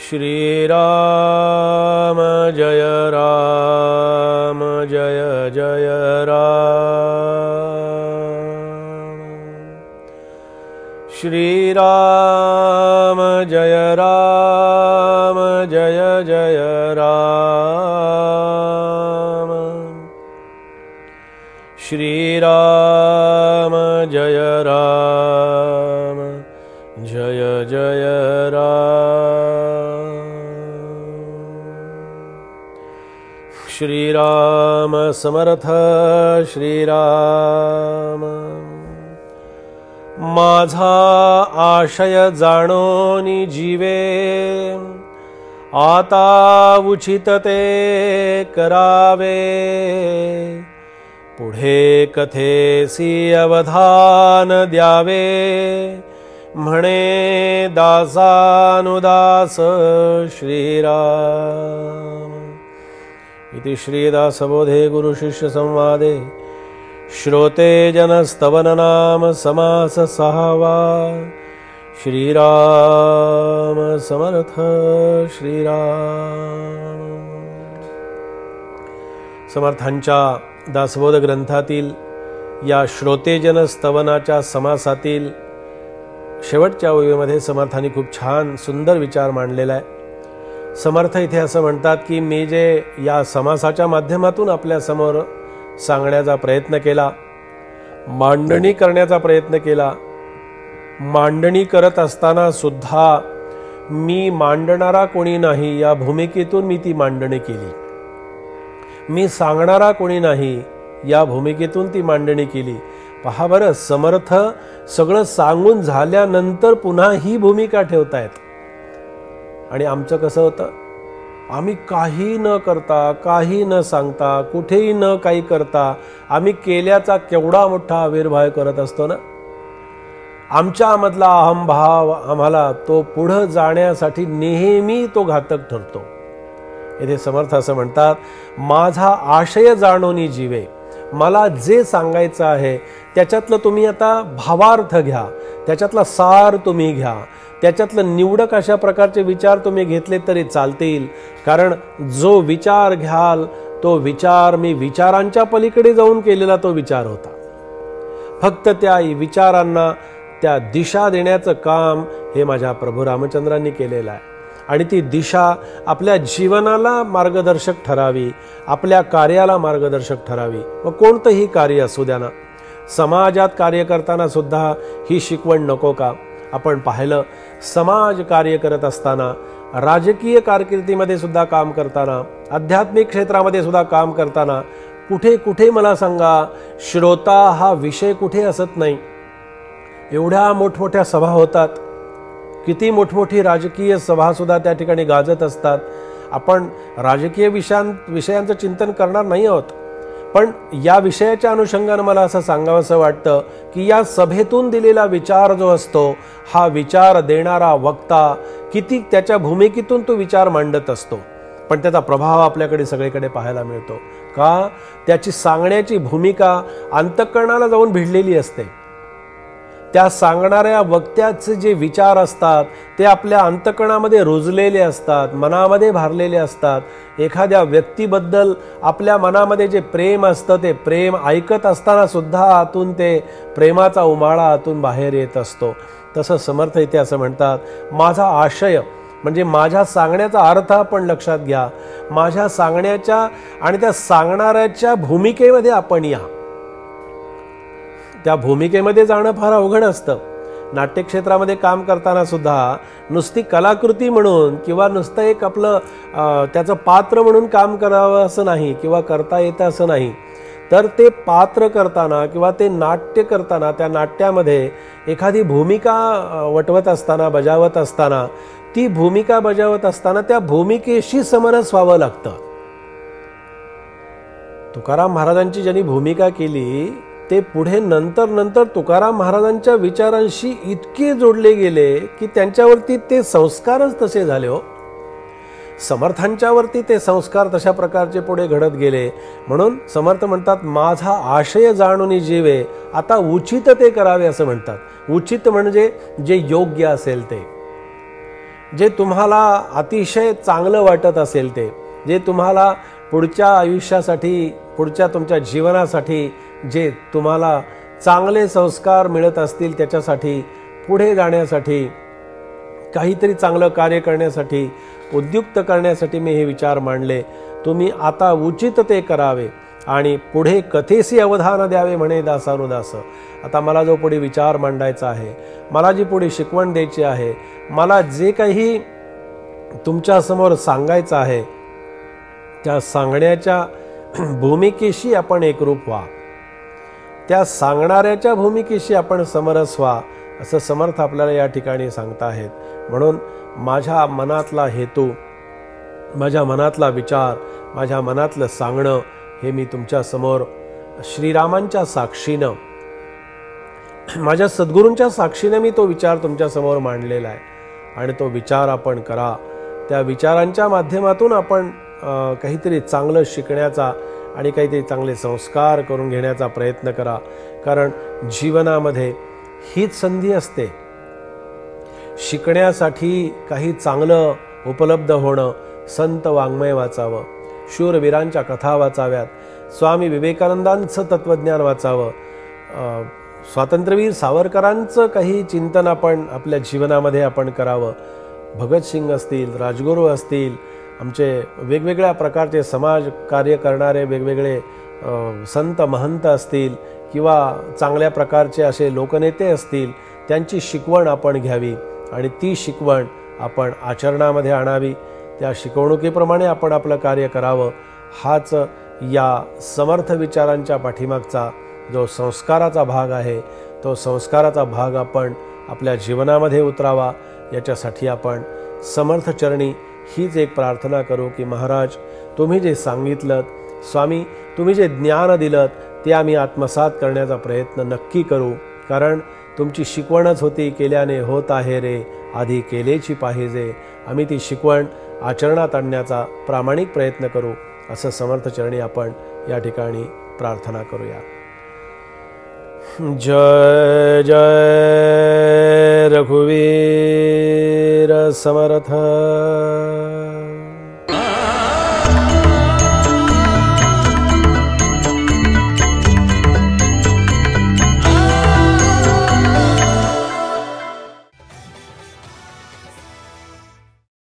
श्रीराम जय राम जय जय राम। श्रीराम जय राम जय जय राम। श्रीराम जय राम जय जय राम। श्रीराम समर्थ श्रीराम। माझा आशय जाणोनी जीवे, आता उचित ते करावे। पुढे कथेसी अवधान द्यावे, म्हणे दासानुदास श्रीराम। इति श्रीदासबोधे गुरुशिष्य संवादे श्रोते जनस्तवन नाम समास सहावा। श्रीराम समर्थ श्रीराम। समर्थांच्या दासबोध ग्रंथातील या श्रोतेजन स्तवनाच्या समासातील शेवटच्या ओळीमध्ये समर्थांनी खूप छान सुंदर विचार मांडलेला आहे। समर्थ इथे असं म्हणतात की मी जे या समासाच्या माध्यमातून आपल्या समोर सांगण्याचा प्रयत्न केला, मांडणी करण्याचा प्रयत्न केला, मांडणी करत असताना सुद्धा मी मांडणारा कोणी नाही या भूमिकेतून मी ती मांडणी केली। मी सांगणारा कोणी नाही या भूमिकेतून ती मांडणी केली। पहा बरं, समर्थ सगळं सांगून झाल्यानंतर पुन्हा ही भूमिका ठेवतायत। आणि आमचं कसं होतं, आम्ही काही न करता, काही न सांगता, कुठेही न काही करता आम्ही केल्याचा केवढा मोठा आविर्भाव करत असतो ना। आमच्यामधला अहंभाव आम्हाला तो पुढे जाण्यासाठी नेहमी तो घातक ठरतो। इथे समर्थ असं म्हणतात, माझा आशय जाणोनी जीवे। मला जे सांगायचं आहे त्याच्यातलं तुम्ही आता भावार्थ घ्या, त्याच्यातला सार तुम्ही घ्या, त्याच्यातलं निवडक अशा प्रकारचे विचार तुम्ही घेतले तरी चालतील। कारण जो विचार घ्याल तो विचार मी विचारांच्या पलीकडे जाऊन केलेला तो विचार होता। फक्त त्या विचारांना त्या दिशा देण्याचं काम हे माझ्या प्रभू रामचंद्रांनी केलेलं आहे। आणि ती दिशा आपल्या जीवनाला मार्गदर्शक ठरावी, आपल्या कार्याला मार्गदर्शक ठरावी। व कोणतंही कार्य असू द्या ना, समाजात कार्य करताना सुद्धा ही शिकवण नको का? आपण पाहिलं, समाज कार्य करत असताना, राजकीय कारकिर्दीमध्ये सुद्धा काम करताना, आध्यात्मिक क्षेत्रामध्ये सुद्धा काम करताना कुठे कुठे मला सांगा, श्रोता हा विषय कुठे असत नाही। एवढ्या मोठमोठ्या सभा होतात, किती मोठमोठी राजकीय सभा सुद्धा त्या ठिकाणी गाजत असतात। आपण राजकीय विषयांचं चिंतन करणार नाही आहोत, पण या विषयाच्या अनुषंगाने मला असं सांगावंसं वाटतं की या सभेतून दिलेला विचार जो असतो, हा विचार देणारा वक्ता किती त्याच्या भूमिकेतून तो विचार मांडत असतो, पण त्याचा प्रभाव आपल्याकडे सगळीकडे पाहायला मिळतो का? त्याची सांगण्याची भूमिका अंतःकरणाला जाऊन भिडलेली असते। त्या सांगणाऱ्या वक्त्याचे जे विचार असतात ते आपल्या अंतःकरणामध्ये रुजलेले असतात, मनामध्ये भरलेले असतात। एखाद्या व्यक्तीबद्दल आपल्या मनामध्ये जे प्रेम असतं ते प्रेम ऐकत असताना सुद्धा आतून ते प्रेमाचा उमाळा आतून बाहेर येत असतो। तसं समर्थ इथे असं म्हणतात, माझा आशय म्हणजे माझ्या सांगण्याचा अर्थ आपण लक्षात घ्या। माझ्या सांगण्याच्या आणि त्या सांगणाऱ्याच्या भूमिकेमध्ये आपण या। त्या भूमिकेमध्ये जाणं फार अवघड असतं। नाट्यक्षेत्रामध्ये काम करताना सुद्धा नुसती कलाकृती म्हणून किंवा नुसतं एक आपलं त्याचं पात्र म्हणून काम करावं असं नाही, किंवा करता येतं असं नाही। तर ते पात्र करताना किंवा ते नाट्य करताना, त्या नाट्यामध्ये एखादी भूमिका वटवत असताना, बजावत असताना, ती भूमिका बजावत असताना त्या भूमिकेशी समरस व्हावं लागतं। तुकाराम महाराजांची ज्यांनी भूमिका केली ते पुढे नंतर तुकाराम महाराजांच्या विचारांशी इतके जोडले गेले की त्यांच्यावरती ते संस्कारच तसे झाले हो। समर्थांच्यावरती ते संस्कार तशा प्रकारचे पुढे घडत गेले। म्हणून समर्थ म्हणतात, माझा आशय जाणून जीवे, आता उचित ते करावे असं म्हणतात। उचित म्हणजे जे योग्य असेल ते। जे तुम्हाला अतिशय चांगलं वाटत असेल ते, जे तुम्हाला पुढच्या आयुष्यासाठी, पुढच्या तुमच्या जीवनासाठी जे तुम्हाला चांगले संस्कार मिळत असतील, त्याच्यासाठी पुढे जाण्यासाठी, काहीतरी चांगलं कार्य करण्यासाठी, उद्युक्त करण्यासाठी मी हे विचार मांडले. तुम्ही आता उचित ते करावे आणि पुढे कथेसी अवधान द्यावे म्हणे दासानुदास. आता मला जो पुढे विचार मांडायचा आहे, मला जी पुढे शिकवण द्यायची आहे, मला जे काही तुमच्यासमोर सांगायचं आहे, त्या सांगण्याच्या भूमिकेशी आपण एकरूप व्हा, त्या सांगणाऱ्याच्या भूमिकेशी आपण समरस व्हा, असं समर्थ आपल्याला या ठिकाणी सांगता आहेत. म्हणून माझ्या मनातला हेतू, माझ्या मनातला विचार, माझ्या मनातलं सांगणं हे मी तुमच्या समोर श्रीरामांच्या साक्षीनं, माझ्या सद्गुरूंच्या साक्षीनं मी तो विचार तुमच्या समोर मांडलेला आहे. आणि तो विचार आपण करा. त्या विचारांच्या माध्यमातून आपण काहीतरी चांगलं शिकण्याचा आणि काहीतरी चांगले संस्कार करून घेण्याचा प्रयत्न करा. कारण जीवनामध्ये हीच संधी असते शिकण्यासाठी, काही चांगलं उपलब्ध होणं. संत वाङ्मय वाचावं, शूरवीरांच्या कथा वाचाव्यात, स्वामी विवेकानंदांचं तत्त्वज्ञान वाचावं, स्वातंत्र्यवीर सावरकरांचं काही चिंतन आपण आपल्या जीवनामध्ये आपण करावं. भगतसिंग असतील, राजगुरू असतील, आमचे वेगवेगळ्या प्रकारचे समाज कार्य करणारे वेगवेगळे संत महंत असतील किंवा चांगल्या प्रकारचे असे लोकनेते असतील, त्यांची शिकवण आपण घ्यावी आणि ती शिकवण आपण आचरणामध्ये आणावी. त्या शिकवणुकीप्रमाणे आपण आपलं कार्य करावं. हाच या समर्थ विचारांच्या पाठीमागचा जो संस्काराचा भाग आहे, तो संस्काराचा भाग आपण आपल्या जीवनामध्ये उतरावा. याच्यासाठी आपण समर्थ चरणी हीच एक प्रार्थना करू की महाराज, तुम्ही जे सांगितलं, स्वामी तुम्ही जे ज्ञान दिलं, ते आम्ही आत्मसात करण्याचा प्रयत्न नक्की करू. कारण तुमची शिकवणच होती, केल्याने होत आहे रे, आधी केलेची पाहिजे. आम्ही ती शिकवण आचरणात आणण्याचा प्रामाणिक प्रयत्न करू, असं समर्थ चरणी आपण या ठिकाणी प्रार्थना करूया. जय जय रघुवीर समर्थ.